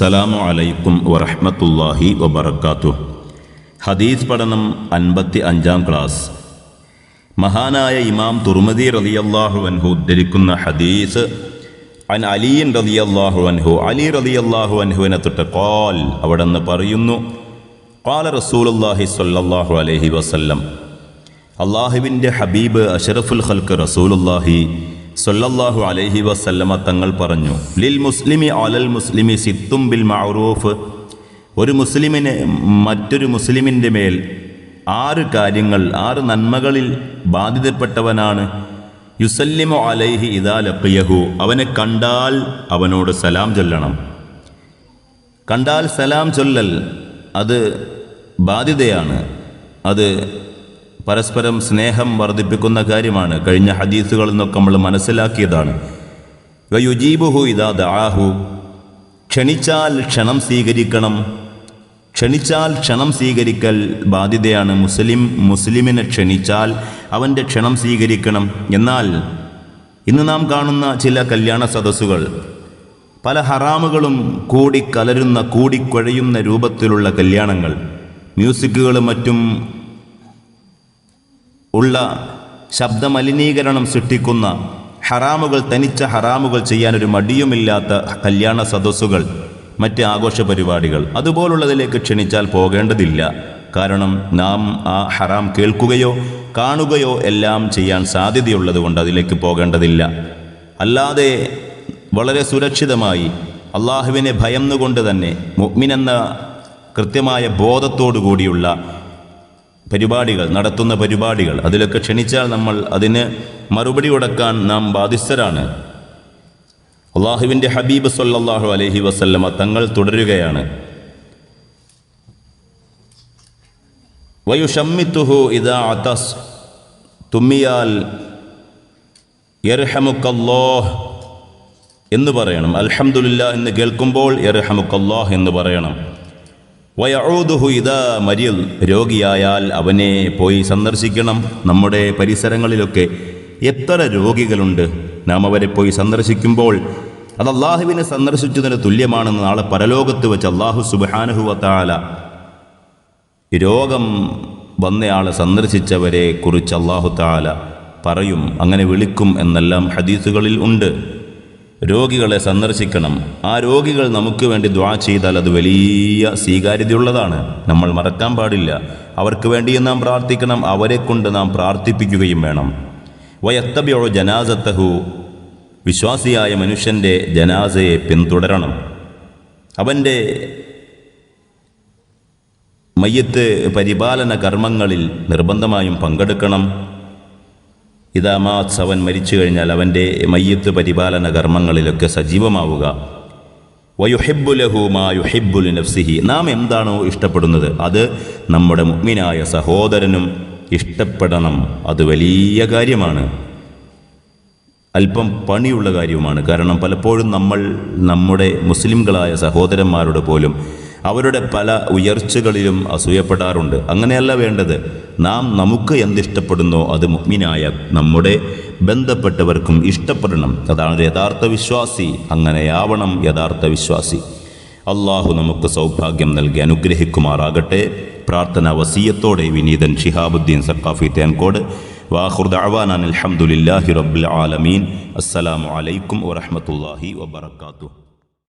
അസ്സലാമു അലൈക്കും വറഹ്മത്തുള്ളാഹി വബറകാതുഹു. ഹദീസ് പഠനം 55-ാം ക്ലാസ്. മഹാനായ ഇമാം തുർമുദി റളിയല്ലാഹു അൻഹു ഉദ്ധരിക്കുന്ന ഹദീസ് അൻ അലി റളിയല്ലാഹു അൻഹു, അലി റളിയല്ലാഹു അൻഹുവിനെ തൊട്ട് ഖാൽ, അവിടെന്ന് പറയുന്നു, ഖാല റസൂലുള്ളാഹി സ്വല്ലല്ലാഹു അലൈഹി വസല്ലം, അല്ലാഹുവിൻ്റെ ഹബീബ് അഷ്റഫുൽ ഖൽഖ് റസൂലുള്ളാഹി സ്വല്ലല്ലാഹു അലൈഹി വസല്ലമ തങ്ങൾ പറഞ്ഞു, ലിൽ മുസ്ലിമി അലൽ മുസ്ലിമി സിത്തും ബിൽ മഅറൂഫ്, ഒരു മുസ്ലിമിന് മറ്റൊരു മുസ്ലിമിൻ്റെ മേൽ 6 കാര്യങ്ങൾ, 6 നന്മകളിൽ ബാധിതപ്പെട്ടവനാണ്. യുസല്ലിമു അലൈഹി ഇദാ ലഖിയഹു, അവനെ കണ്ടാൽ അവനോട് സലാം ചൊല്ലണം. കണ്ടാൽ സലാം ചൊല്ലൽ അത് ബാധ്യതയാണ്. അത് പരസ്പരം സ്നേഹം വർദ്ധിപ്പിക്കുന്ന കാര്യമാണ്. കഴിഞ്ഞ ഹദീസുകളിൽ നിന്നൊക്കെ നമ്മൾ മനസ്സിലാക്കിയതാണ്. വയുജീബുഹു ഇദാ ദഅാഹു, ക്ഷണിച്ചാൽ ക്ഷണം സ്വീകരിക്കണം. ക്ഷണിച്ചാൽ ക്ഷണം സ്വീകരിക്കൽ ബാധ്യതയാണ്. മുസ്ലിമിനെ ക്ഷണിച്ചാൽ അവൻ്റെ ക്ഷണം സ്വീകരിക്കണം. എന്നാൽ ഇന്ന് നാം കാണുന്ന ചില കല്യാണ സദസ്സുകൾ പല ഹറാമുകളും കൂടിക്കലരുന്ന, കൂടിക്കുഴയുന്ന രൂപത്തിലുള്ള കല്യാണങ്ങൾ, മ്യൂസിക്കുകളും മറ്റും ഉള്ള ശബ്ദമലിനീകരണം സൃഷ്ടിക്കുന്ന ഹറാമുകൾ, തനിച്ച ഹറാമുകൾ ചെയ്യാനൊരു മടിയുമില്ലാത്ത കല്യാണ സദസ്സുകൾ, മറ്റ് ആഘോഷ പരിപാടികൾ, അതുപോലുള്ളതിലേക്ക് ക്ഷണിച്ചാൽ പോകേണ്ടതില്ല. കാരണം നാം ആ ഹറാം കേൾക്കുകയോ കാണുകയോ എല്ലാം ചെയ്യാൻ സാധ്യതയുള്ളതുകൊണ്ട് അതിലേക്ക് പോകേണ്ടതില്ല. അല്ലാതെ വളരെ സുരക്ഷിതമായി അള്ളാഹുവിനെ ഭയന്നുകൊണ്ട് തന്നെ മുഅ്മിനെന്ന കൃത്യമായ ബോധത്തോടു കൂടിയുള്ള പരിപാടികൾ, നടത്തുന്ന പരിപാടികൾ, അതിലൊക്കെ ക്ഷണിച്ചാൽ നമ്മൾ അതിന് മറുപടി കൊടുക്കാൻ നാം ബാധ്യസ്ഥരാണ്. അള്ളാഹുവിൻ്റെ ഹബീബ് സ്വല്ലല്ലാഹു അലൈഹി വസല്ലമ തങ്ങൾ തുടരുകയാണ്, വയുഷമ്മിത്തുഹു ഇദാ അതസ്, തുമ്മിയാൽ യർഹമുക്കല്ലാഹ് എന്ന് പറയണം. അൽഹംദുലില്ലാ എന്ന് കേൾക്കുമ്പോൾ യർഹമുക്കല്ലാഹ് എന്ന് പറയണം. വയഊദുഹു ഇദാ മരിൽ, രോഗിയായാൽ അവനെ പോയി സന്ദർശിക്കണം. നമ്മുടെ പരിസരങ്ങളിലൊക്കെ എത്ര രോഗികളുണ്ട്. നാം അവരെ പോയി സന്ദർശിക്കുമ്പോൾ അത് അള്ളാഹുവിനെ സന്ദർശിച്ചതിന് തുല്യമാണെന്ന് നാളെ പരലോകത്ത് വെച്ച് അള്ളാഹു സുബ്ഹാനഹു വ തആല രോഗം വന്നയാളെ സന്ദർശിച്ചവരെ കുറിച്ച് അള്ളാഹു തആല പറയും, അങ്ങനെ വിളിക്കും എന്നെല്ലാം ഹദീസുകളിൽ ഉണ്ട്. രോഗികളെ സന്ദർശിക്കണം. ആ രോഗികൾ നമുക്ക് വേണ്ടി ദുആ ചെയ്താൽ അത് വലിയ സ്വീകാര്യതയുള്ളതാണ്. നമ്മൾ മറക്കാൻ പാടില്ല. അവർക്ക് വേണ്ടിയും നാം പ്രാർത്ഥിക്കണം, അവരെ കൊണ്ട് നാം പ്രാർത്ഥിപ്പിക്കുകയും വേണം. വയത്തബിഉ ജനാസത്തഹു, വിശ്വാസിയായ മനുഷ്യൻ്റെ ജനാസയെ പിന്തുടരണം. അവൻ്റെ മയ്യത്ത് പരിപാലന കർമ്മങ്ങളിൽ നിർബന്ധമായും പങ്കെടുക്കണം. ഇദാമാത്, അവൻ മരിച്ചു കഴിഞ്ഞാൽ അവൻ്റെ മയ്യത്ത് പരിപാലന കർമ്മങ്ങളിലൊക്കെ സജീവമാവുക. വയുഹിബ്ബു ലഹു മാ യുഹിബ്ബു ലിനഫ്സിഹി, നാം എന്താണോ ഇഷ്ടപ്പെടുന്നത് അത് നമ്മുടെ മുഅ്മിനായ സഹോദരനും ഇഷ്ടപ്പെടണം. അത് വലിയ കാര്യമാണ്, അല്പം പണിയുള്ള കാര്യവുമാണ്. കാരണം പലപ്പോഴും നമ്മൾ നമ്മുടെ മുസ്ലിംകളായ സഹോദരന്മാരോട് പോലും അവരുടെ പല ഉയർച്ചകളിലും അസൂയപ്പെടാറുണ്ട്. അങ്ങനെയല്ല വേണ്ടത്. നാം നമുക്ക് എന്തിഷ്ടപ്പെടുന്നോ അത് മുഅ്മിനായ നമ്മുടെ ബന്ധപ്പെട്ടവർക്കും ഇഷ്ടപ്പെടണം. അതാണ് യഥാർത്ഥ വിശ്വാസി. അങ്ങനെയാവണം യഥാർത്ഥ വിശ്വാസി. അള്ളാഹു നമുക്ക് സൗഭാഗ്യം നൽകി അനുഗ്രഹിക്കുമാറാകട്ടെ. പ്രാർത്ഥന വസിയത്തോടെ വിനീതൻ ശിഹാബുദ്ദീൻ സഖാഫി തേൻകോട്. വാഖിറു ദഅ്വാനാ അൽഹംദുലില്ലാഹി റബ്ബിൽ ആലമീൻ. അസ്സലാമു അലൈക്കും വറഹ്മത്തുള്ളാഹി വബറകാതുഹു.